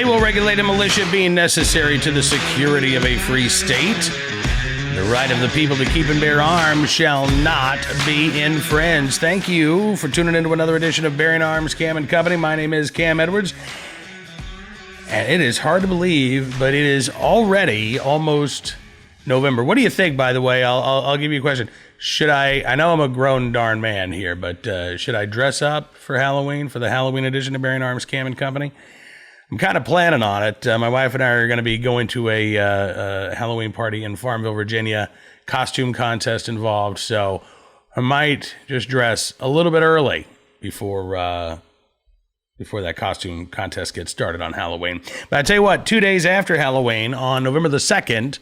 will regulate a militia being necessary to the security of a free state. The right of the people to keep and bear arms shall not be infringed. Thank you for tuning into another edition of Bearing Arms, Cam and Company. My name is Cam Edwards. And it is hard to believe, but it is already almost November. What do you think, by the way? I'll give you a question. Should I know I'm a grown darn man here, but should I dress up for Halloween, for the Halloween edition of Bearing Arms, Cam and Company? I'm kind of planning on it. My wife and I are going to be going to a Halloween party in Farmville, Virginia, costume contest involved. So I might just dress a little bit early before that costume contest gets started on Halloween. But I tell you what, 2 days after Halloween, on November the 2nd,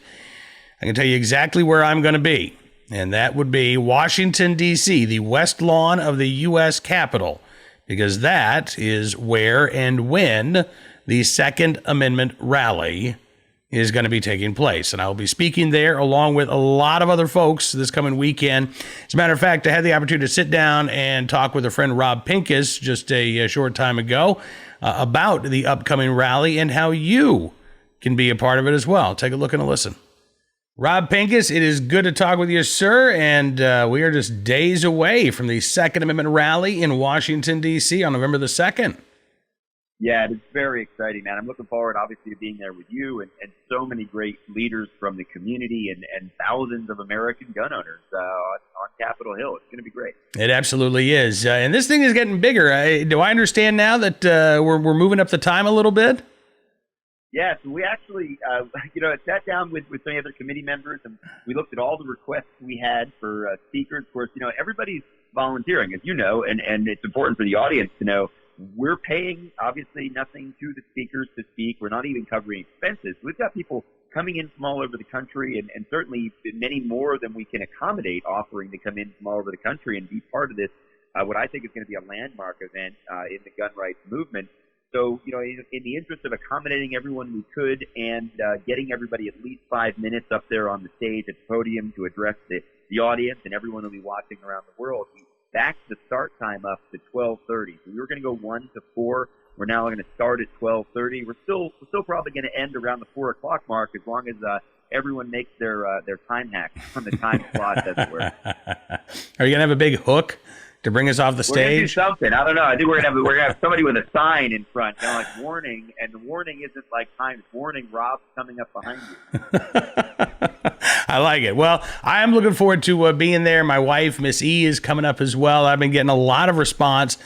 I can tell you exactly where I'm going to be. And that would be Washington, D.C., the West Lawn of the U.S. Capitol, because that is where and when the Second Amendment rally is going to be taking place. And I will be speaking there along with a lot of other folks this coming weekend. As a matter of fact, I had the opportunity to sit down and talk with a friend, Rob Pincus, just a short time ago about the upcoming rally and how you can be a part of it as well. Take a look and a listen. Rob Pincus, it is good to talk with you, sir. And we are just days away from the Second Amendment rally in Washington, D.C. on November the 2nd. Yeah, it's very exciting, man. I'm looking forward, obviously, to being there with you and so many great leaders from the community and thousands of American gun owners on Capitol Hill. It's going to be great. It absolutely is. And this thing is getting bigger. Do I understand now that we're moving up the time a little bit? Yeah, so we actually, sat down with some other committee members, and we looked at all the requests we had for speakers. Of course, everybody's volunteering, as you know, and it's important for the audience to know. We're paying, obviously, nothing to the speakers to speak. We're not even covering expenses. We've got people coming in from all over the country, and certainly many more than we can accommodate offering to come in from all over the country and be part of this, what I think is going to be a landmark event in the gun rights movement. So, in the interest of accommodating everyone we could and getting everybody at least 5 minutes up there on the stage at the podium to address the audience and everyone who will be watching around the world, we backed the start time up to 12:30. So we were going to go 1 to 4. We're now going to start at 12:30. We're still probably going to end around the 4 o'clock mark as long as everyone makes their time hack on the time slot, as it were. Are you going to have a big hook to bring us off the stage? We're going to do something. I don't know. I think we're going to have somebody with a sign in front, kind of like warning, and the warning isn't like time. It's warning, Rob's coming up behind you. I like it. Well, I am looking forward to being there. My wife, Miss E, is coming up as well. I've been getting a lot of response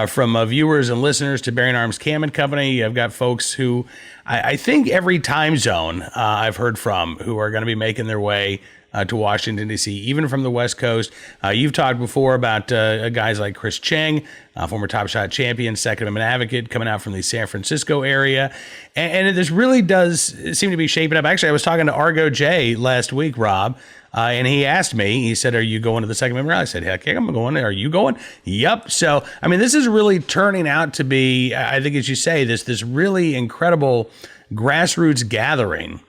from viewers and listeners to Bearing Arms, Cam and Company. I've got folks who I think every time zone I've heard from who are going to be making their way to Washington, D.C., even from the West Coast. You've talked before about guys like Chris Cheng, former Top Shot champion, Second Amendment advocate, coming out from the San Francisco area. And this really does seem to be shaping up. Actually, I was talking to Argo J last week, Rob, and he asked me, he said, "Are you going to the Second Amendment rally?" I said, "Heck, I'm going. Are you going?" Yep. So, I mean, this is really turning out to be, I think, as you say, this really incredible grassroots gathering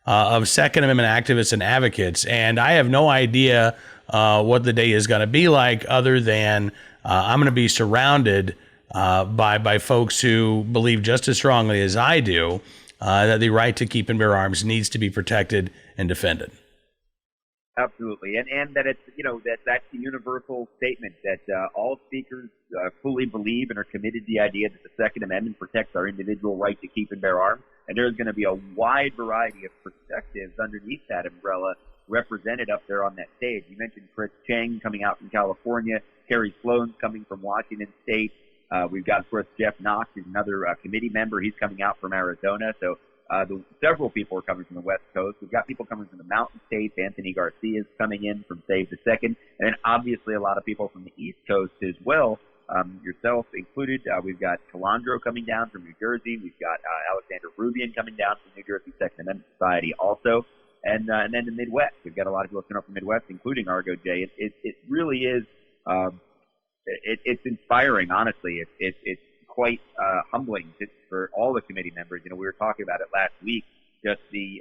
of Second Amendment activists and advocates. And I have no idea what the day is going to be like other than I'm going to be surrounded by folks who believe just as strongly as I do that the right to keep and bear arms needs to be protected and defended. Absolutely. And that it's, that's the universal statement that all speakers fully believe and are committed to the idea that the Second Amendment protects our individual right to keep and bear arms. And there's going to be a wide variety of perspectives underneath that umbrella represented up there on that stage. You mentioned Chris Cheng coming out from California, Kerry Sloan's coming from Washington State. We've got, of course, Jeff Knox, who's another committee member. He's coming out from Arizona. So several people are coming from the West Coast. We've got people coming from the Mountain States. Anthony Garcia is coming in from Save the Second. And then obviously a lot of people from the East Coast as well. Yourself included. We've got Calandro coming down from New Jersey. We've got Alexander Rubian coming down from New Jersey Second Amendment Society also. And then the Midwest. We've got a lot of people coming up from the Midwest, including Argo J. It really is it's inspiring, honestly. It's quite humbling for all the committee members. We were talking about it last week. Just the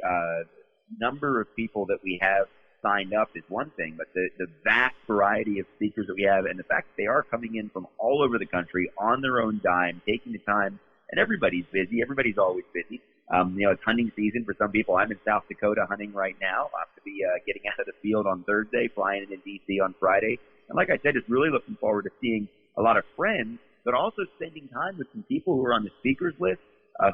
number of people that we have signed up is one thing, but the vast variety of speakers that we have and the fact that they are coming in from all over the country on their own dime, taking the time and everybody's busy. Everybody's always busy. It's hunting season for some people. I'm in South Dakota hunting right now. I'll have to be getting out of the field on Thursday, flying into D.C. on Friday. And like I said, just really looking forward to seeing a lot of friends, but also spending time with some people who are on the speakers list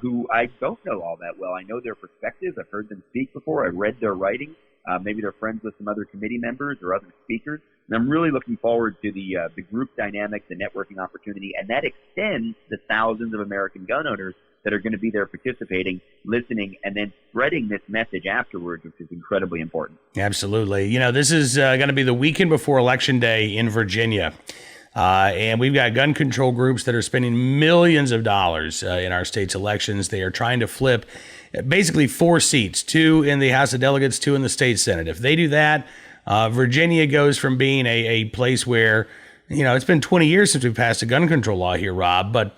who I don't know all that well. I know their perspectives. I've heard them speak before. I've read their writings. Maybe they're friends with some other committee members or other speakers. And I'm really looking forward to the group dynamic, the networking opportunity, and that extends the thousands of American gun owners that are going to be there participating, listening, and then spreading this message afterwards, which is incredibly important. Absolutely. This is going to be the weekend before Election Day in Virginia. And we've got gun control groups that are spending millions of dollars in our state's elections. They are trying to flip basically 4 seats, 2 in the House of Delegates, 2 in the state Senate. If they do that, Virginia goes from being a place where, it's been 20 years since we passed a gun control law here, Rob, but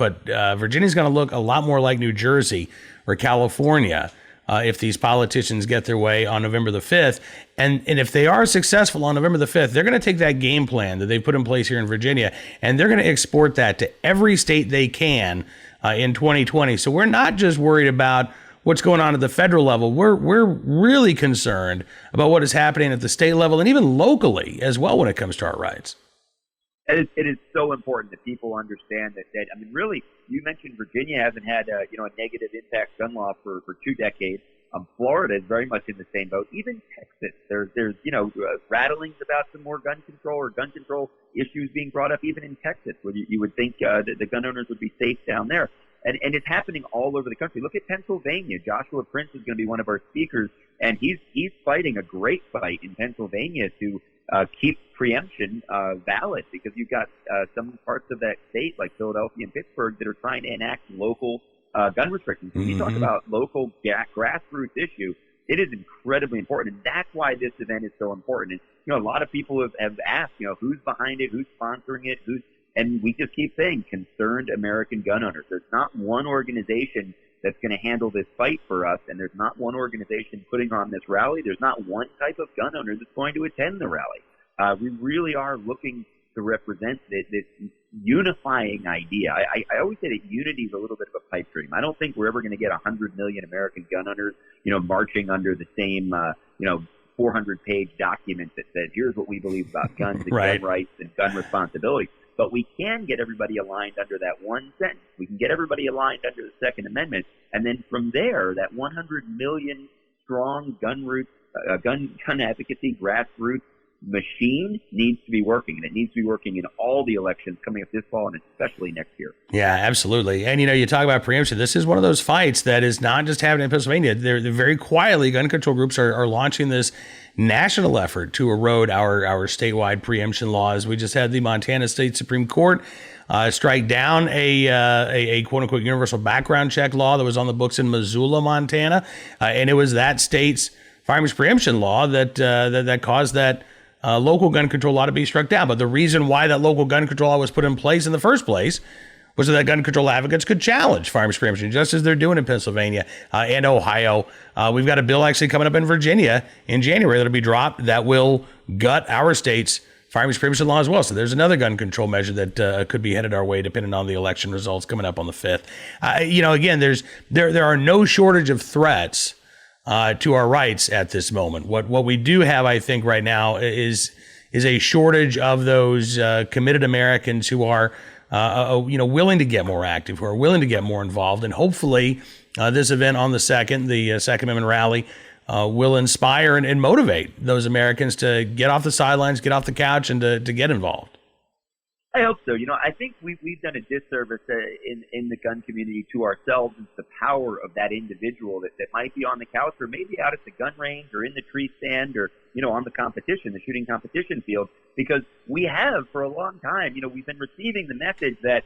Virginia's going to look a lot more like New Jersey or California if these politicians get their way on November the 5th. And if they are successful on November the 5th, they're going to take that game plan that they've put in place here in Virginia, and they're going to export that to every state they can in 2020. So we're not just worried about what's going on at the federal level. We're really concerned about what is happening at the state level and even locally as well when it comes to our rights. It is so important that people understand that, really, you mentioned Virginia hasn't had a negative impact gun law for 2 decades. Florida is very much in the same boat. Even Texas, there's rattlings about some more gun control issues being brought up even in Texas, where you would think that the gun owners would be safe down there. And it's happening all over the country. Look at Pennsylvania. Joshua Prince is going to be one of our speakers, and he's fighting a great fight in Pennsylvania to keep preemption valid, because you've got some parts of that state, like Philadelphia and Pittsburgh, that are trying to enact local gun restrictions. When you talk about local grassroots issue, it is incredibly important, and that's why this event is so important. And a lot of people have asked, who's behind it, who's sponsoring it, and we just keep saying concerned American gun owners. There's not one organization that's going to handle this fight for us, and there's not one organization putting on this rally. There's not one type of gun owner that's going to attend the rally. We really are looking to represent this unifying idea. I always say that unity is a little bit of a pipe dream. I don't think we're ever going to get 100 million American gun owners, marching under the same, 400-page document that says, here's what we believe about guns and right. gun rights and gun responsibility. But we can get everybody aligned under that one sentence. We can get everybody aligned under the Second Amendment. And then from there, that 100 million strong gun advocacy, grassroots machine needs to be working. And it needs to be working in all the elections coming up this fall and especially next year. Yeah, absolutely. And, you talk about preemption. This is one of those fights that is not just happening in Pennsylvania. They're very quietly, gun control groups are launching this national effort to erode our statewide preemption laws. We just had the Montana State Supreme Court strike down a quote-unquote universal background check law that was on the books in Missoula, Montana. And it was that state's firearms preemption law that caused that local gun control law to be struck down. But the reason why that local gun control law was put in place in the first place was so that gun control advocates could challenge firearms preemption, just as they're doing in Pennsylvania and Ohio. We've got a bill actually coming up in Virginia in January that'll be dropped that will gut our state's firearms preemption law as well. So there's another gun control measure that could be headed our way depending on the election results coming up on the 5th. Again, there are no shortage of threats to our rights at this moment. What we do have, I think, right now is a shortage of those committed Americans who are willing to get more active, who are willing to get more involved. And hopefully this event on the 2nd, the Second Amendment rally, will inspire and motivate those Americans to get off the sidelines, get off the couch, and to get involved. I hope so. I think we've done a disservice in the gun community to ourselves. It's the power of that individual that might be on the couch or maybe out at the gun range or in the tree stand or, on the shooting competition field, because we have for a long time, we've been receiving the message that,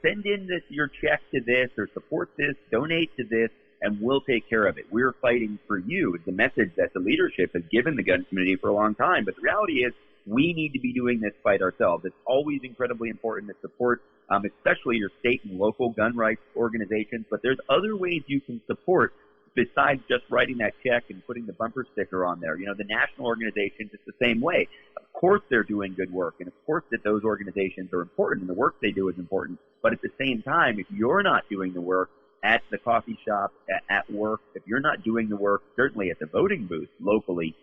send in your check to this or support this, donate to this, and we'll take care of it. We're fighting for you. It's the message that the leadership has given the gun community for a long time. But the reality is, we need to be doing this fight ourselves. It's always incredibly important to support, especially your state and local gun rights organizations. But there's other ways you can support besides just writing that check and putting the bumper sticker on there. The national organizations, it's the same way. Of course they're doing good work, and of course that those organizations are important, and the work they do is important. But at the same time, if you're not doing the work at the coffee shop, at work, if you're not doing the work, certainly at the voting booth locally,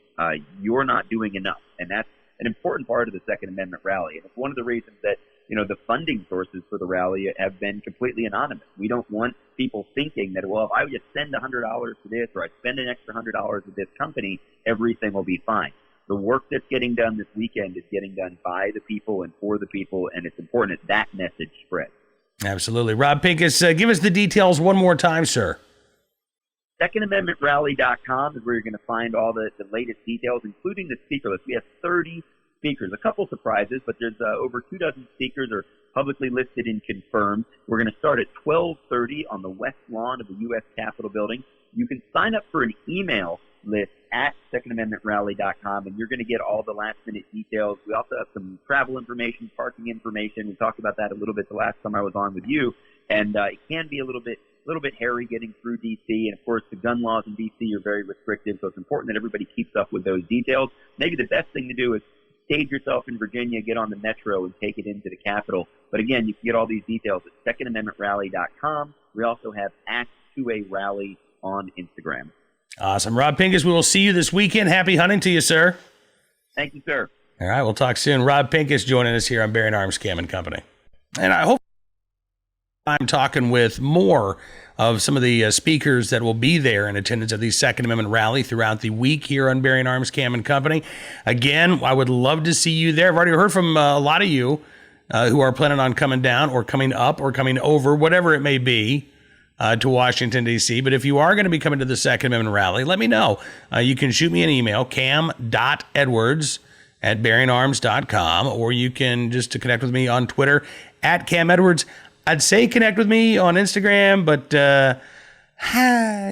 you're not doing enough. And that's an important part of the Second Amendment rally. And it's one of the reasons that, the funding sources for the rally have been completely anonymous. We don't want people thinking that, well, if I just spend $100 to this, or I spend an extra $100 with this company, everything will be fine. The work that's getting done this weekend is getting done by the people and for the people, and it's important that that message spreads. Absolutely. Rob Pincus, give us the details one more time, sir. SecondAmendmentRally.com is where you're going to find all the latest details, including the speaker list. We have 30 speakers, a couple surprises, but there's over 24 speakers are publicly listed and confirmed. We're going to start at 12:30 on the west lawn of the U.S. Capitol building. You can sign up for an email list at SecondAmendmentRally.com, and you're going to get all the last-minute details. We also have some travel information, parking information. We talked about that a little bit the last time I was on with you, and it can be a little bit hairy getting through D.C., and of course the gun laws in D.C. are very restrictive, so it's important that everybody keeps up with those details. Maybe the best thing to do is stage yourself in Virginia, get on the metro, and take it into the Capitol. But again, you can get all these details at SecondAmendmentRally.com. We also have Act2A on Instagram. Awesome. Rob Pincus, we will see you this weekend. Happy hunting to you, sir. Thank you, sir. All right, we'll talk soon. Rob Pincus joining us here on Bearing Arms Cam and Company. And I hope I'm talking with more of some of the speakers that will be there in attendance at the Second Amendment rally throughout the week here on Bearing Arms Cam and Company. Again, I would love to see you there. I've already heard from a lot of you who are planning on coming down or coming up or coming over, whatever it may be, to Washington, D.C. But if you are going to be coming to the Second Amendment rally, let me know. You can shoot me an email, cam.edwards@bearingarms.com, or you can just connect with me on Twitter @CamEdwards. I'd say connect with me on Instagram, but, I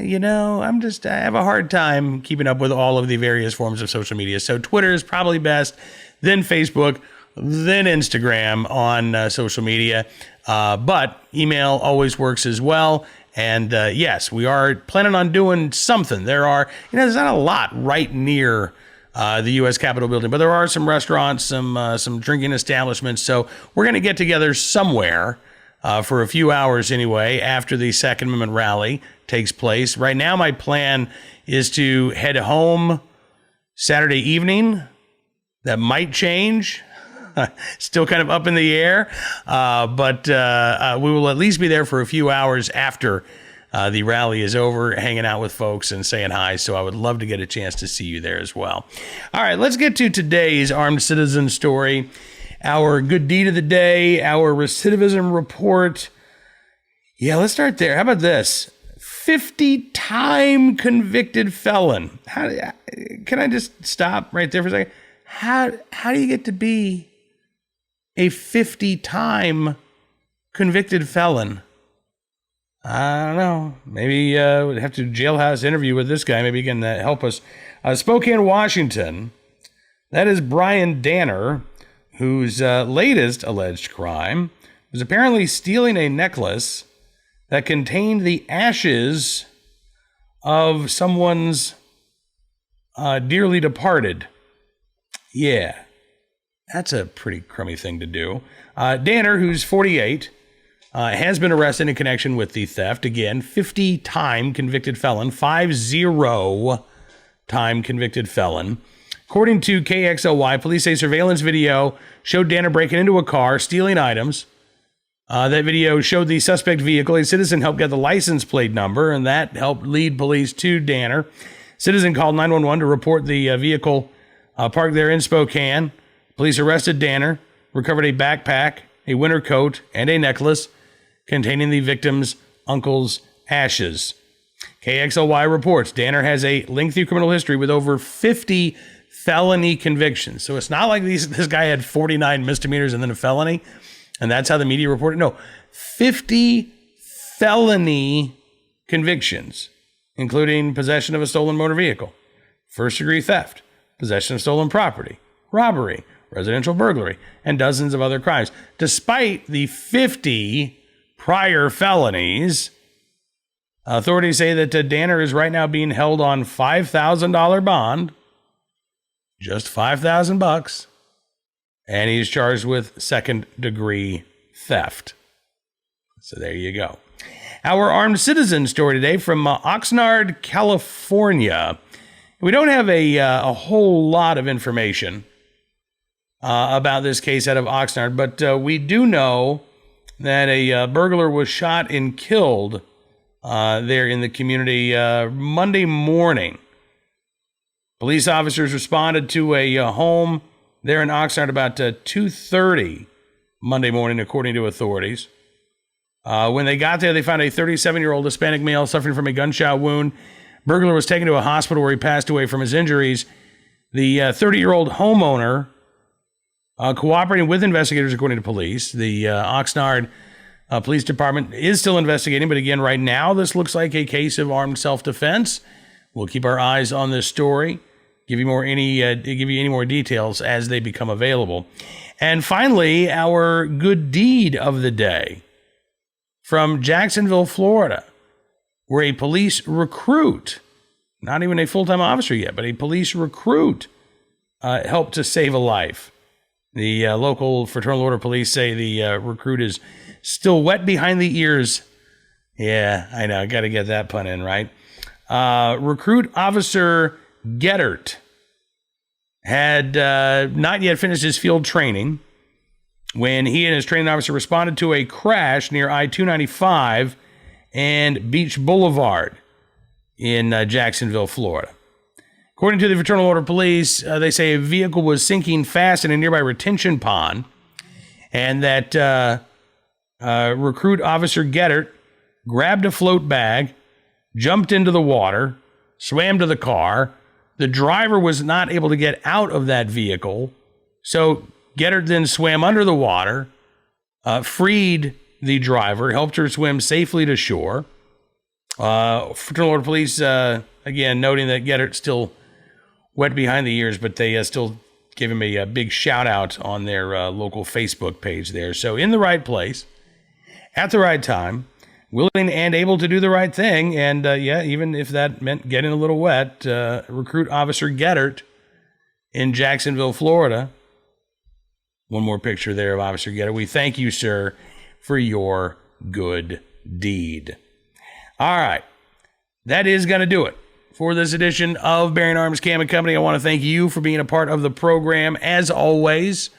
have a hard time keeping up with all of the various forms of social media. So Twitter is probably best, then Facebook, then Instagram on social media. But email always works as well. And yes, we are planning on doing something. There's not a lot right near the U.S. Capitol building, but there are some restaurants, some drinking establishments. So we're going to get together somewhere for a few hours anyway after the Second Amendment rally takes place. Right now, my plan is to head home Saturday evening. That might change. Still kind of up in the air, but we will at least be there for a few hours after the rally is over, hanging out with folks and saying hi. So I would love to get a chance to see you there as well. All right, let's get to today's armed citizen story. Our good deed of the day, our recidivism report. Yeah, let's start there. How about this? 50-time convicted felon. Can I just stop right there for a second? How do you get to be a 50-time convicted felon? I don't know. Maybe we'd have to do a jailhouse interview with this guy. Maybe he can help us. Spokane, Washington. That is Brian Danner, whose latest alleged crime was apparently stealing a necklace that contained the ashes of someone's dearly departed. Yeah, that's a pretty crummy thing to do. Danner, who's 48, has been arrested in connection with the theft. Again, 50-time convicted felon, 50-time convicted felon. According to KXLY, police say surveillance video showed Danner breaking into a car, stealing items. That video showed the suspect vehicle. A citizen helped get the license plate number, and that helped lead police to Danner. Citizen called 911 to report the vehicle parked there in Spokane. Police arrested Danner, recovered a backpack, a winter coat, and a necklace containing the victim's uncle's ashes. KXLY reports Danner has a lengthy criminal history with over 50 felony convictions. So it's not like this guy had 49 misdemeanors and then a felony, and that's how the media reported. No, 50 felony convictions, including possession of a stolen motor vehicle, first-degree theft, possession of stolen property, robbery, residential burglary, and dozens of other crimes. Despite the 50 prior felonies, Authorities say that Danner is right now being held on $5,000 bond, just $5,000, and he's charged with second-degree theft. So there you go. Our armed citizen story today from Oxnard, California. We don't have a whole lot of information about this case out of Oxnard, but we do know that a burglar was shot and killed there in the community Monday morning. Police officers responded to a home there in Oxnard about 2:30 Monday morning, according to authorities. When they got there, they found a 37-year-old Hispanic male suffering from a gunshot wound. Burglar was taken to a hospital where he passed away from his injuries. The 30-year-old homeowner cooperating with investigators, according to police. The Oxnard Police Department is still investigating, but again, right now, this looks like a case of armed self-defense. We'll keep our eyes on this story, give you any more details as they become available. And finally, our good deed of the day from Jacksonville, Florida, where a police recruit, not even a full-time officer yet, but a police recruit helped to save a life. The local Fraternal Order police say the recruit is still wet behind the ears. Yeah, I know. Got to get that pun in, right? Recruit Officer Gettert had not yet finished his field training when he and his training officer responded to a crash near I-295 and Beach Boulevard in Jacksonville, Florida. According to the Fraternal Order Police, they say a vehicle was sinking fast in a nearby retention pond, and that Recruit Officer Gettert grabbed a float bag, jumped into the water, swam to the car. The driver was not able to get out of that vehicle, so Gettert then swam under the water, freed the driver, helped her swim safely to shore. Fraternal Order Police, again, noting that Gettert still wet behind the ears, but they still give him a big shout out on their local Facebook page there. So in the right place, at the right time, willing and able to do the right thing. And even if that meant getting a little wet, Recruit Officer Gettert in Jacksonville, Florida. One more picture there of Officer Gettert. We thank you, sir, for your good deed. All right. That is going to do it for this edition of Bearing Arms Cam and Company. I want to thank you for being a part of the program, as always.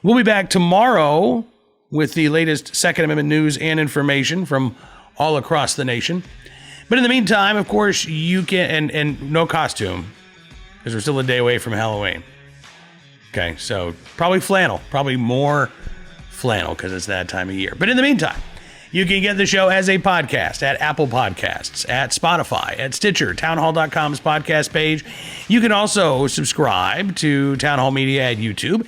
We'll be back tomorrow with the latest Second Amendment news and information from all across the nation. But in the meantime, of course, you can, and no costume, because we're still a day away from Halloween. Okay, so probably flannel, probably more flannel because it's that time of year. But in the meantime, you can get the show as a podcast at Apple Podcasts, at Spotify, at Stitcher, townhall.com's podcast page. You can also subscribe to Town Hall Media at YouTube,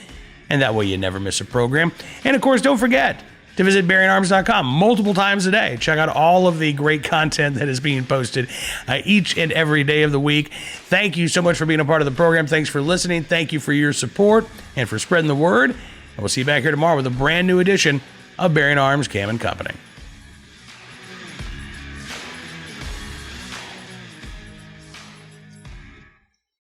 and that way you never miss a program. And of course, don't forget to visit bearingarms.com multiple times a day. Check out all of the great content that is being posted each and every day of the week. Thank you so much for being a part of the program. Thanks for listening. Thank you for your support and for spreading the word. And we'll see you back here tomorrow with a brand new edition of Bearing Arms Cam and Company.